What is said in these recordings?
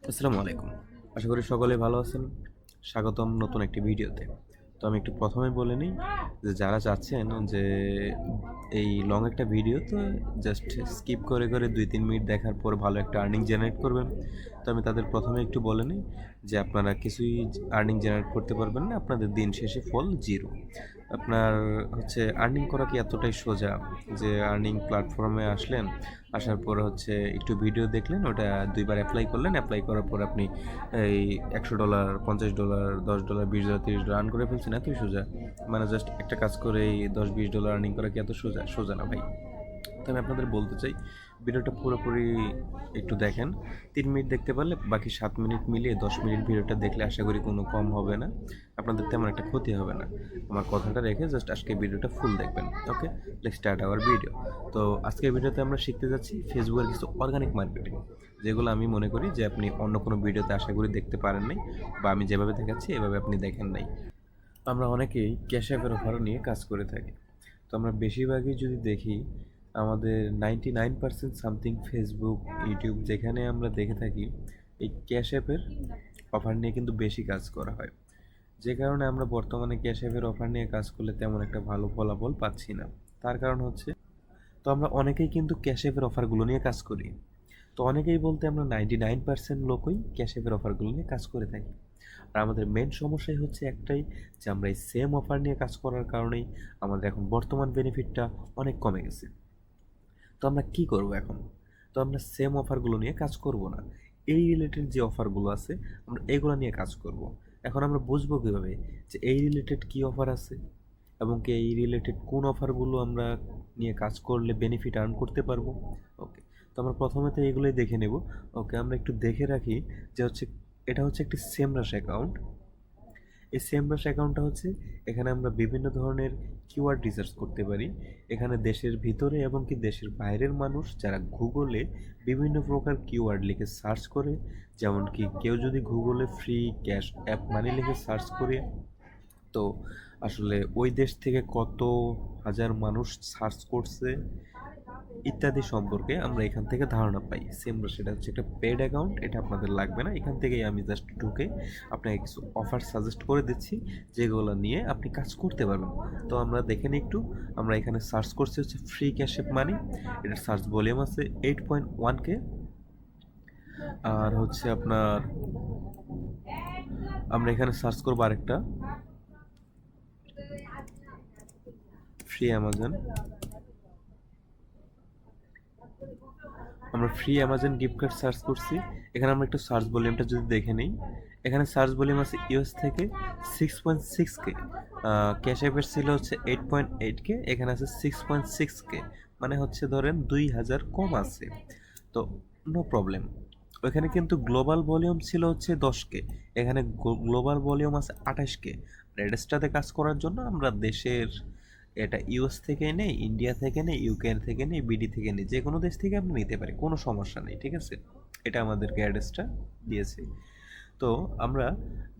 আসসালামু আলাইকুম। আশা করি সকলে ভালো আছেন। স্বাগতম নতুন একটি ভিডিওতে। তো আমি একটু প্রথমে বলে নিই যে যারা চাচ্ছেন যে এই লং একটা ভিডিও তো জাস্ট স্কিপ করে ২-৩ মিনিট দেখার পর ভালো একটা আর্নিং জেনারেট করবেন। তো আমি তাদের প্রথমে একটু বলে নিই যে আপনারা কিছুই আর্নিং জেনারেট করতে পারবেন না। আপনাদের দিন শেষে ফল 0। আপনার হচ্ছে আর্নিং করা কি এতটাই সোজা যে আর্নিং প্ল্যাটফর্মে আসলেন, আসার পরে হচ্ছে একটু ভিডিও দেখলেন, ওটা ২ বার অ্যাপ্লাই করলেন, অ্যাপ্লাই করার পর আপনি এই $১০০, $৫০, $১০, $২০, $৩০ আর্ন করে ফেলছেন, এতই সোজা? মানে জাস্ট একটা কাজ করেই $১০-২০ আর্নিং করা কি এত সোজা? সোজা না ভাই। তো আমি আপনাদের বলতে চাই ভিডিওটা পুরোপুরি একটু দেখেন। ৩ মিনিট দেখতে পারলে বাকি ৭ মিনিট মিলিয়ে ১০ মিনিট ভিডিওটা দেখলে আশা করি কোনো কম হবে না, আপনাদের তেমন একটা ক্ষতি হবে না। আমার কথাটা রেখে জাস্ট আজকে ভিডিওটা ফুল দেখবেন। ওকে, লেটস স্টার্ট আওয়ার ভিডিও। তো আজকের ভিডিওতে আমরা শিখতে যাচ্ছি ফেসবুকের কিছু অর্গানিক মার্কেটিং, যেগুলো আমি মনে করি যে আপনি অন্য কোনো ভিডিওতে আশা করি দেখতে পারেন নাই, বা আমি যেভাবে দেখাচ্ছি এভাবে আপনি দেখেন নাই। আমরা অনেকেই ক্যাশ অ্যাপের অফার নিয়ে কাজ করে থাকি। তো আমরা বেশিরভাগই যদি দেখি, আমাদের 99% সামথিং ফেসবুক, ইউটিউব যেখানে আমরা দেখে থাকি, এই ক্যাশ অ্যাপের অফার নিয়ে কিন্তু বেশি কাজ করা হয়। যে কারণে আমরা বর্তমানে ক্যাশ অ্যাপের অফার নিয়ে কাজ করলে তেমন একটা ভালো ফলাফল পাচ্ছি না। তার কারণ হচ্ছে, তো আমরা অনেকেই কিন্তু ক্যাশ অ্যাপের অফারগুলো নিয়ে কাজ করি। তো অনেকেই বলতে আমরা 99% লোকই ক্যাশ অ্যাপের অফারগুলো নিয়ে কাজ করে থাকি। আর আমাদের মেন সমস্যাই হচ্ছে একটাই, যে আমরা এই সেম অফার নিয়ে কাজ করার কারণেই আমাদের এখন বর্তমান বেনিফিটটা অনেক কমে গেছে। তো আমরা কি করব এখন? তো আমরা সেম অফারগুলো নিয়ে কাজ করব না। এই রিলেটেড যে অফারগুলো আছে আমরা এগুলো নিয়ে কাজ করব। এখন আমরা বুঝবো কীভাবে যে এই রিলেটেড কী অফার আছে, এবং কি এই রিলেটেড কোন অফারগুলো আমরা নিয়ে কাজ করলে বেনিফিট আর্ন করতে পারবো। ওকে, তো আমরা প্রথমে তো এগুলোই দেখে নেব। ওকে, আমরা একটু দেখে রাখি যে হচ্ছে এটা হচ্ছে একটি সেমরাশ অ্যাকাউন্ট। এই সেমরাশ অ্যাকাউন্টটা হচ্ছে, এখানে আমরা বিভিন্ন ধরনের কিওয়ার্ড রিসার্চ করতে পারি। এখানে দেশের ভিতরে এবং কি দেশের বাইরের মানুষ যারা গুগলে বিভিন্ন প্রকার কিওয়ার্ড লিখে সার্চ করে, যেমন কি কেউ যদি গুগলে ফ্রি ক্যাশ অ্যাপ মানি লিখে সার্চ করে, তো আসলে ওই দেশ থেকে কত হাজার মানুষ সার্চ করছে ইত্যাদি সম্পর্কে আমরা এখান থেকে ধারণা পাই। সেটা হচ্ছে একটা পেড অ্যাকাউন্ট, এটা আপনাদের লাগবে না। এখান থেকেই আমি জাস্ট ঢুকে আপনাকে কিছু অফার সাজেস্ট করে দিচ্ছি, যেগুলো নিয়ে আপনি কাজ করতে পারবেন। তো আমরা দেখে নিই একটু। আমরা এখানে সার্চ করছি হচ্ছে ফ্রি ক্যাশ অ্যাপ মানি। এটার সার্চ ভলিউম আছে 8.1K। আর হচ্ছে আপনার, আমরা এখানে সার্চ করবো আরেকটা ফ্রি অ্যামাজন। আমরা free Amazon gift card search করছি। এখানে আমরা একটু সার্চ ভলিউমটা যদি দেখে নিই, এখানে সার্চ ভলিউম আছে ইউএস থেকে 6.6K। ক্যাশ অ্যাপের ছিল হচ্ছে 8.8K, এখানে আছে 6.6K, মানে হচ্ছে ধরেন 2000 কম আছে। তো নো প্রবলেম। ওইখানে কিন্তু গ্লোবাল ভলিউম ছিল হচ্ছে 10K, এখানে গ্লোবাল ভলিউম আছে 28K। রেডেস্টাতে কাজ করার জন্য আমরা দেশের, এটা ইউএস থেকে নেই, ইন্ডিয়া থেকে নেই, ইউকে থেকে নেই, বিডি থেকে নেই, যে কোনো দেশ থেকে আপনি নিতে পারি, কোনো সমস্যা নেই, ঠিক আছে? এটা আমাদেরকে অ্যাড্রেসটা দিয়েছে। তো আমরা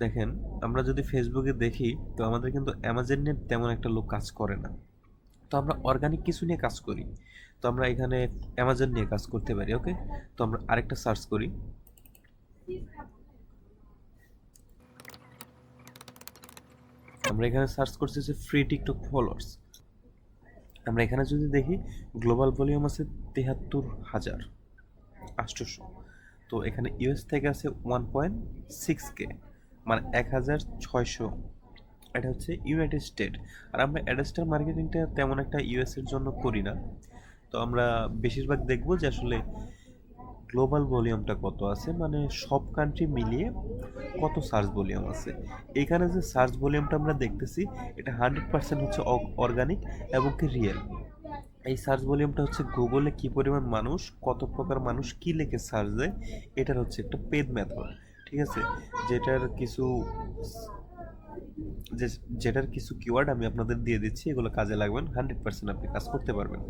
দেখেন, আমরা যদি ফেসবুকে দেখি, তো আমাদের কিন্তু অ্যামাজন নিয়ে তেমন একটা লোক কাজ করে না। তো আমরা অর্গানিক কিছু নিয়ে কাজ করি। তো আমরা এখানে অ্যামাজন নিয়ে কাজ করতে পারি। ওকে, তো আমরা আরেকটা সার্চ করি। আমরা এখানে সার্চ করছি যে ফ্রি টিকটক ফলোয়ার্স। আমরা এখানে যদি দেখি, গ্লোবাল ভলিউম আছে 73,800। তো এখানে ইউএস থেকে আছে 1.6K, মানে 1600। এটা হচ্ছে ইউনাইটেড স্টেট। আর আমরা অ্যাডেস্টার মার্কেটিংটা তেমন একটা ইউএস এর জন্য করি না। তো আমরা বেশিরভাগ দেখবো যে আসলে গ্লোবাল ভলিউমটা কত আছে, মানে সব কান্ট্রি মিলিয়ে কত সার্চ ভলিউম আছে। এখানে যে সার্চ ভলিউমটা আমরা দেখতেছি, এটা 100% হচ্ছে অর্গানিক এবং কি রিয়েল। এই সার্চ ভলিউমটা হচ্ছে গুগলে কি পরিমাণ মানুষ, কত প্রকার মানুষ কি লিখে সার্চ দেয়, এটার হচ্ছে একটা পেড মেথড, ঠিক আছে? যেটার কিছু যে যেটার কিছু কিওয়ার্ড আমি আপনাদের দিয়ে দিচ্ছি, এগুলো কাজে লাগবেন, 100% আপনি কাজ করতে পারবেন।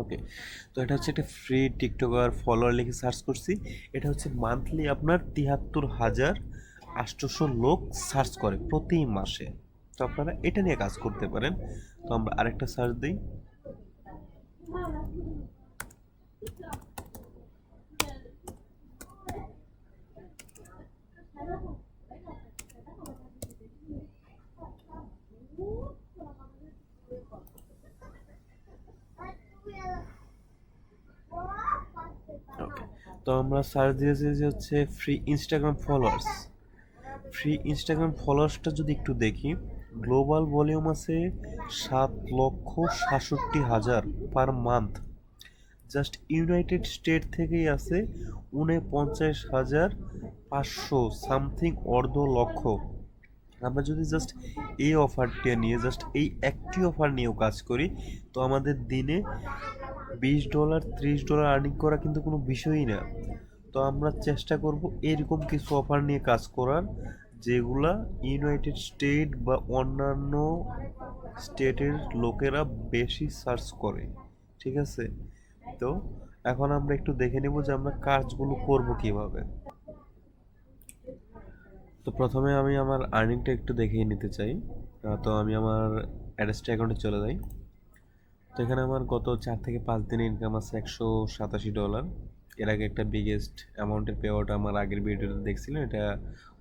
ওকে, তো এটা হচ্ছে একটা ফ্রি টিকটকার ফলোয়ার লিখে সার্চ করছি। এটা হচ্ছে মান্থলি আপনার 73,800 লোক সার্চ করে প্রতি মাসে। তো আপনারা এটা নিয়ে কাজ করতে পারেন। তো আমরা আরেকটা সার্চ দিই। তো আমরা সার্চ দিয়েছি যে হচ্ছে free Instagram followers. Free Instagram ফলোয়ার্সটা যদি একটু দেখি, গ্লোবাল ভলিউম আছে 7,67,000 per month. Just United State থেকেই আছে 49,500 সামথিং, অর্ধ লক্ষ। আমরা যদি জাস্ট এই অফারটা নিয়ে, জাস্ট এই একটি অফার নিয়েও কাজ করি, তো আমাদের দিনে $20 $30 আর্নিং করা কিন্তু কোনো বিষয়ই না। তো আমরা চেষ্টা করব এরকম কিছু অফার নিয়ে কাজ করার, যেগুলা ইউনাইটেড স্টেট বা অন্যান্য স্টেটের লোকেরা বেশি সার্চ করে। ঠিক আছে, তো এখন আমরা একটু দেখে নেব যে আমরা কাজগুলো করব কিভাবে। তো প্রথমে আমি আমার আর্নিংটা একটু দেখিয়ে নিতে চাই। তো আমি আমার অ্যাডস্টা অ্যাকাউন্টে চলে যাই। তো এখানে আমার গত 4 থেকে 5 দিনের ইনকাম আছে $187। এর আগে একটা বিগেস্ট অ্যামাউন্টের পে আউট আমার আগের ভিডিওতে দেখছিলেন, এটা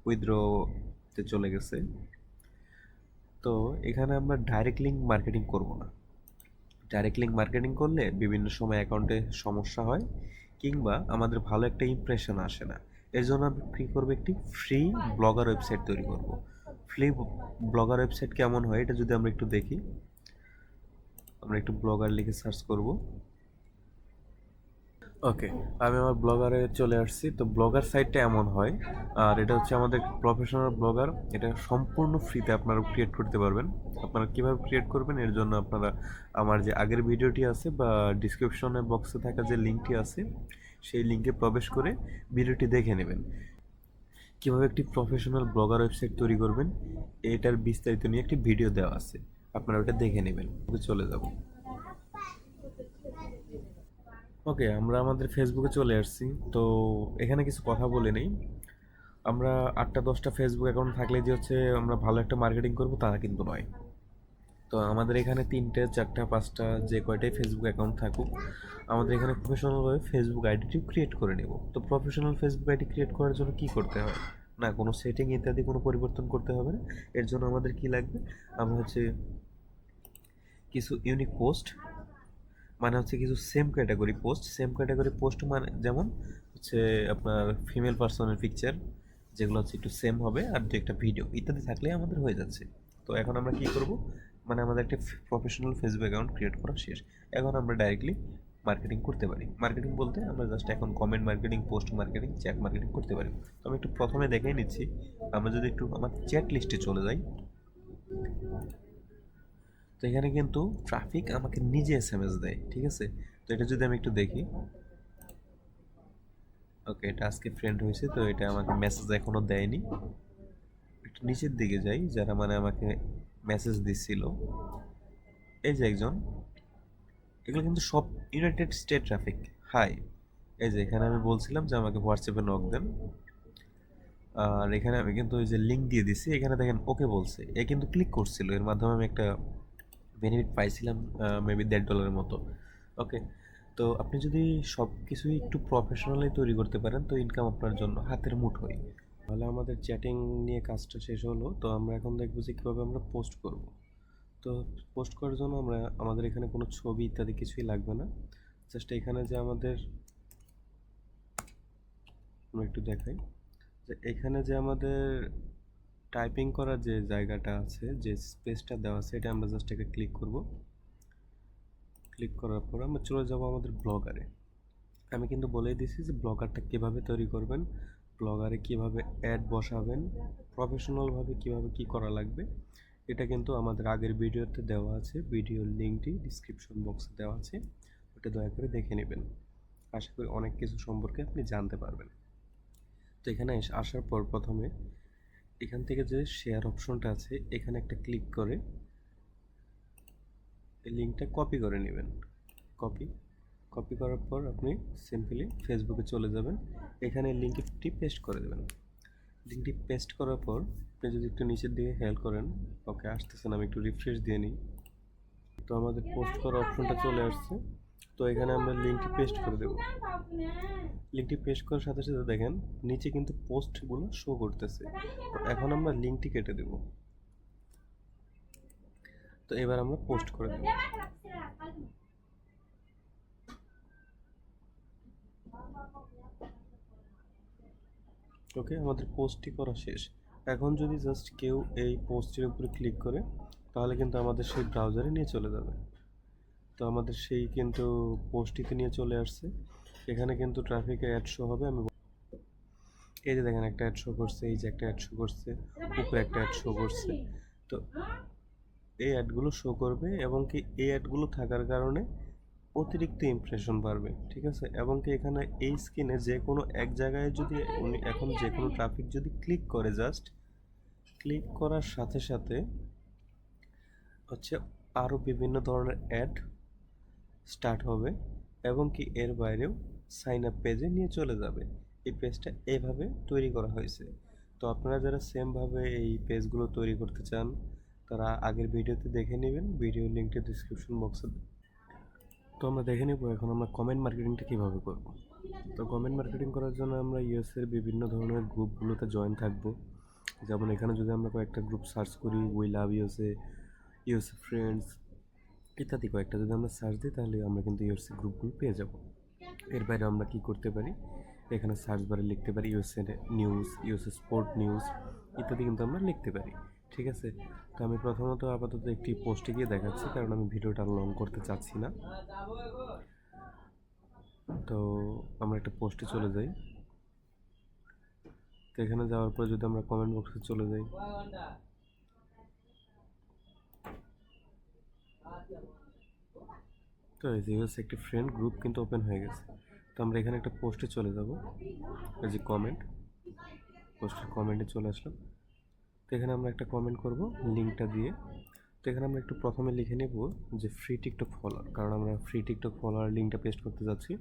উইথড্রতে চলে গেছে। তো এখানে আমরা ডাইরেক্ট লিঙ্ক মার্কেটিং করব না। ডাইরেক্ট লিঙ্ক মার্কেটিং করলে বিভিন্ন সময় অ্যাকাউন্টে সমস্যা হয়, কিংবা আমাদের ভালো একটা ইমপ্রেশন আসে না। এর জন্য আমি কী করবো, একটি ফ্রি ব্লগার ওয়েবসাইট তৈরি করব। ফ্রি ব্লগার ওয়েবসাইট কেমন হয় এটা যদি আমরা একটু দেখি, আমরা একটু ব্লগার লিখে সার্চ করব। ওকে, আমি আমার ব্লগারে চলে আসছি। তো ব্লগার সাইটটা এমন হয়, আর এটা হচ্ছে আমাদের প্রফেশনাল ব্লগার। এটা সম্পূর্ণ ফ্রিতে আপনারা ক্রিয়েট করতে পারবেন। আপনারা কীভাবে ক্রিয়েট করবেন এর জন্য আপনারা আমার যে আগের ভিডিওটি আছে বা ডিসক্রিপশনে বক্সে থাকা যে লিঙ্কটি আছে, সেই লিঙ্কে প্রবেশ করে ভিডিওটি দেখে নেবেন। কীভাবে একটি প্রফেশনাল ব্লগার ওয়েবসাইট তৈরি করবেন এটার বিস্তারিত নিয়ে একটি ভিডিও দেওয়া আছে, আপনারা ওটা দেখে নেবেন। চলে যাব। ওকে, আমরা আমাদের ফেসবুকে চলে আসছি। তো এখানে কিছু কথা বলে নেই। আমরা 8টা 10টা ফেসবুক অ্যাকাউন্ট থাকলে যে হচ্ছে আমরা ভালো একটা মার্কেটিং করবো তা কিন্তু নয়। তো আমাদের এখানে 3টে 4টা 5টা যে কয়টাই ফেসবুক অ্যাকাউন্ট থাকুক, আমাদের এখানে প্রফেশনালভাবে ফেসবুক আইডিটি ক্রিয়েট করে নেব। তো প্রফেশনাল ফেসবুক আইডি ক্রিয়েট করার জন্য কি করতে হয়, না কোনো সেটিং ইত্যাদি কোনো পরিবর্তন করতে হবে না। এর জন্য আমাদের কি লাগবে, আমরা হচ্ছে কিছু ইউনিক পোস্ট, মানে হচ্ছে কিছু সেম ক্যাটাগরি পোস্ট মানে যেমন হচ্ছে আপনার ফিমেল পার্সনের পিকচার, যেগুলো হচ্ছে একটু সেম হবে, আর দু একটা ভিডিও ইত্যাদি থাকলে আমাদের হয়ে যাচ্ছে। তো এখন আমরা কি করব, মানে আমাদের একটা প্রফেশনাল ফেসবুক অ্যাকাউন্ট ক্রিয়েট করা শেষ। এখন আমরা ডাইরেক্টলি মার্কেটিং করতে পারি। মার্কেটিং বলতে আমরা জাস্ট এখন comment marketing, post marketing, chat marketing করতে পারি। তো আমি একটু প্রথমে দেখেই নিচ্ছি। আমরা যদি একটু আমার চ্যাট লিস্টে চলে যাই, তো এখানে কিন্তু ট্রাফিক আমাকে নিজে এসএমএস দেয়। ঠিক আছে, তো এটা যদি আমি একটু দেখি, ওকে এটা আজকে ফ্রেন্ড হয়েছে, তো এটা আমাকে মেসেজ এখনো দেয়নি। একটু নিচের দিকে যাই, যারা মানে আমাকে মেসেজ দিচ্ছিল, এই যে একজন, এগুলো কিন্তু সব ইউনাইটেড স্টেট ট্রাফিক। হাই, এই যে এখানে আমি বলছিলাম যে আমাকে হোয়াটসঅ্যাপে নক দেন, আর এখানে আমি কিন্তু ওই যে লিঙ্ক দিয়ে দিছি, এখানে দেখেন ওকে বলছে, এ কিন্তু ক্লিক করছিল, এর মাধ্যমে আমি একটা বেনিফিট পাইছিলাম, মেবি $1.5 মতো। ওকে, তো আপনি যদি সব কিছুই একটু প্রফেশনালি তৈরি করতে পারেন, তো ইনকাম আপনার জন্য হাতের মুঠোয়। তাহলে আমাদের চ্যাটিং নিয়ে কাজটা শেষ হলো। তো আমরা এখন দেখবো যে কীভাবে আমরা পোস্ট করব। তো পোস্ট করার জন্য আমাদের এখানে কোনো ছবি ইত্যাদি কিছুই লাগবে না। জাস্ট এখানে যে আমরা একটু দেখাই যে এখানে যে আমাদের টাইপিং করার যে জায়গাটা আছে, যে স্পেসটা দেওয়া আছে, এটা আমরা জাস্ট একে ক্লিক করব। ক্লিক করার পর আমরা চলে যাব আমাদের ব্লগারে। আমি কিন্তু বলেই দিছি যে ব্লগারটা কীভাবে তৈরি করবেন, ব্লগারে কীভাবে অ্যাড বসাবেন, প্রফেশনালভাবে কীভাবে কী করা লাগবে, এটা কিন্তু আমাদের আগের ভিডিওতে দেওয়া আছে। ভিডিওর লিঙ্কটি ডিসক্রিপশন বক্সে দেওয়া আছে, ওটা দয়া করে দেখে নেবেন। আশা করি অনেক কিছু সম্পর্কে আপনি জানতে পারবেন। তো এখানে আসার পর প্রথমে এখান থেকে যে শেয়ার অপশনটা আছে, এখানে একটা ক্লিক করে এই লিঙ্কটা কপি করে নেবেন। কপি করার পর আপনি সিম্পলি ফেসবুকে চলে যাবেন, এখানে লিঙ্কটি পেস্ট করে দেবেন। লিঙ্কটি পেস্ট করার পর আপনি যদি একটু নিচের দিকে খেয়াল করেন, ওকে আসতেছেন, আমি একটু রিফ্রেশ দিয়ে নিই। তো আমাদের পোস্ট করার অপশনটা চলে আসছে। তো এখানে আমরা লিঙ্কটি পেস্ট করে দেব। লিঙ্কটি পেস্ট করার সাথে সাথে দেখেন নিচে কিন্তু পোস্টগুলো শো করতেছে। তো এখন আমরা লিঙ্কটি কেটে দেব। তো এবার আমরা পোস্ট করে দেব। ওকে, আমাদের পোস্টটি করা শেষ। এখন যদি জাস্ট কেউ এই পোস্টের উপরে ক্লিক করে তাহলে কিন্তু আমাদের সেই ব্রাউজারে নিয়ে চলে যাবে। তো আমাদের সেই কিন্তু পোস্টটিতে নিয়ে চলে আসছে। এখানে কিন্তু ট্রাফিকের অ্যাড শো হবে। এই যে দেখেন একটা অ্যাড শো করছে, এই যে একটা অ্যাড শো করছে, উপরে একটা অ্যাড শো করছে। তো এই অ্যাডগুলো শো করবে এবং কি এই অ্যাডগুলো থাকার কারণে অতিরিক্ত ইমপ্রেশন বাড়বে, ঠিক আছে? এবং কি এখানে এই স্ক্রিনে যে কোনো এক জায়গায় যদি উনি এখন যে কোনো ট্রাফিক যদি ক্লিক করে, জাস্ট ক্লিক করার সাথে সাথে হচ্ছে আরও বিভিন্ন ধরনের অ্যাড স্টার্ট হবে এবং কি এর বাইরেও সাইন আপ পেজে নিয়ে চলে যাবে। এই পেজটা এভাবে তৈরি করা হয়েছে। তো আপনারা যারা সেমভাবে এই পেজগুলো তৈরি করতে চান তারা আগের ভিডিওতে দেখে নেবেন, ভিডিও লিঙ্কটি ডিসক্রিপশন বক্সে। তো আমরা দেখে নেব এখন আমরা কমেন্ট মার্কেটিংটা কীভাবে করব। তো কমেন্ট মার্কেটিং করার জন্য আমরা ইউএসের বিভিন্ন ধরনের গ্রুপগুলোতে জয়েন থাকবো। যেমন এখানে যদি আমরা কয়েকটা গ্রুপ সার্চ করি, we love USA, USA friends ইত্যাদি কয়েকটা যদি আমরা সার্চ দিই তাহলে আমরা কিন্তু ইউএসএ গ্রুপগুলো পেয়ে যাব। এর বাইরে আমরা কি করতে পারি, এখানে সার্চ বারে লিখতে পারি USA news, USA sport news ইত্যাদি কিন্তু আমরা লিখতে পারি, ঠিক আছে? তো আমি প্রথমত আপাতত একটি পোস্টে গিয়ে দেখাচ্ছি কারণ আমি ভিডিওটা লং করতে চাচ্ছি না। তো আমরা একটা পোস্টে চলে যাই। তো এখানে যাওয়ার পর যদি আমরা কমেন্ট বক্সে চলে যাই, তো এই যে ইউএস একটি ফ্রেন্ড গ্রুপ কিন্তু ওপেন হয়ে গেছে। তো আমরা এখানে একটা পোস্টে চলে যাব, এই যে কমেন্ট, পোস্টের কমেন্টে চলে আসলাম। তো এখানে আমরা একটা কমেন্ট করব লিঙ্কটা দিয়ে। তো এখানে আমরা একটু প্রথমে লিখে নেব যে ফ্রি টিকটক ফলোয়ার, কারণ আমরা ফ্রি টিকটক ফলোয়ার লিঙ্কটা পেস্ট করতে যাচ্ছি।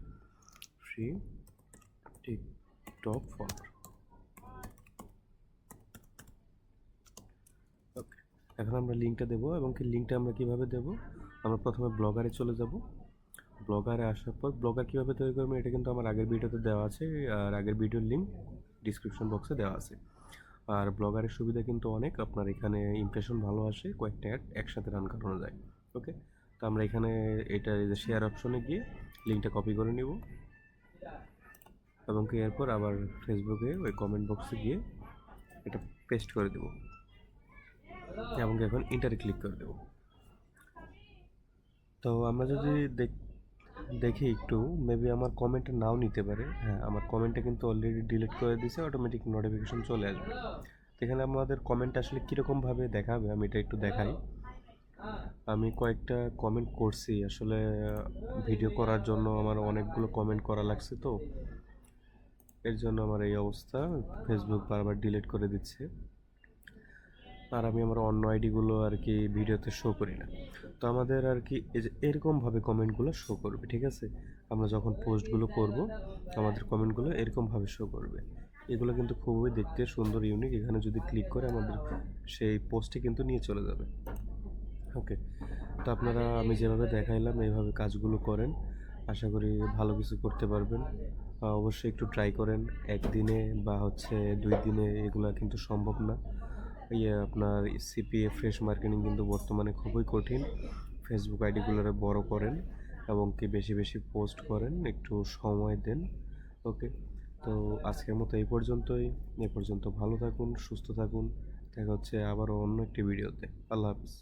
ফ্রি টিকটক ফলোয়ার, ওকে। এখন আমরা লিঙ্কটা দেবো এবং কি লিঙ্কটা আমরা কীভাবে দেবো, আমরা প্রথমে ব্লগারে চলে যাব। ব্লগারে আসার পর ব্লগার কীভাবে তৈরি করবেন এটা কিন্তু আমার আগের ভিডিওতে দেওয়া আছে, আর আগের ভিডিওর লিঙ্ক ডিসক্রিপশন বক্সে দেওয়া আছে। আর ব্লগারের সুবিধা কিন্তু অনেক, আপনার এখানে ইমপ্রেশন ভালো আসে, কয়েকটা অ্যাড একসাথে রান করানো যায়, ওকে। তো আমরা এখানে এটা এই যে শেয়ার অপশনে গিয়ে লিঙ্কটা কপি করে নিব এবং কি এরপর আবার ফেসবুকে ওই কমেন্ট বক্সে গিয়ে এটা পেস্ট করে দেব এবং এখন ইন্টারে ক্লিক করে দেব। তো আমরা যদি দেখি একটু, মেবি আমার কমেন্টটা নাও নিতে পারে। হ্যাঁ, আমার কমেন্টটা কিন্তু অলরেডি ডিলিট করে দিয়েছে, অটোমেটিক নোটিফিকেশন চলে আসবে। এখানে আমাদের কমেন্ট আসলে কীরকমভাবে দেখাবে আমি এটা একটু দেখাই। আমি কয়েকটা কমেন্ট করছি আসলে, ভিডিও করার জন্য আমার অনেকগুলো কমেন্ট করা লাগছে, তো এর জন্য আমার এই অবস্থা, ফেসবুক বারবার ডিলিট করে দিচ্ছে। আর আমি আমার অন্য আইডিগুলো আর কি ভিডিওতে শো করি না। তো আমাদের আর কি এই যে এরকমভাবে কমেন্টগুলো শো করবে, ঠিক আছে? আমরা যখন পোস্টগুলো করব আমাদের কমেন্টগুলো এরকমভাবে শো করবে। এগুলো কিন্তু খুবই দেখতে সুন্দর, ইউনিক। এখানে যদি ক্লিক করে আমাদের সেই পোস্টে কিন্তু নিয়ে চলে যাবে, ওকে। তো আপনারা আমি যেভাবে দেখাইলাম এইভাবে কাজগুলো করেন, আশা করি ভালো কিছু করতে পারবেন। অবশ্যই একটু ট্রাই করেন, একদিনে বা হচ্ছে 2 দিনে এগুলো কিন্তু সম্ভব না। আপনার সিপিএ ফ্রেশ মার্কেটিং কিন্তু বর্তমানে খুবই কঠিন। ফেসবুক আইডিগুলোরে বড় করেন এবং কি বেশি বেশি পোস্ট করেন, একটু সময় দেন, ওকে। তো আজকের মতো এই পর্যন্তই। এ পর্যন্ত ভালো থাকুন, সুস্থ থাকুন। দেখা হচ্ছে আবারও অন্য একটি ভিডিওতে। আল্লাহ হাফিজ।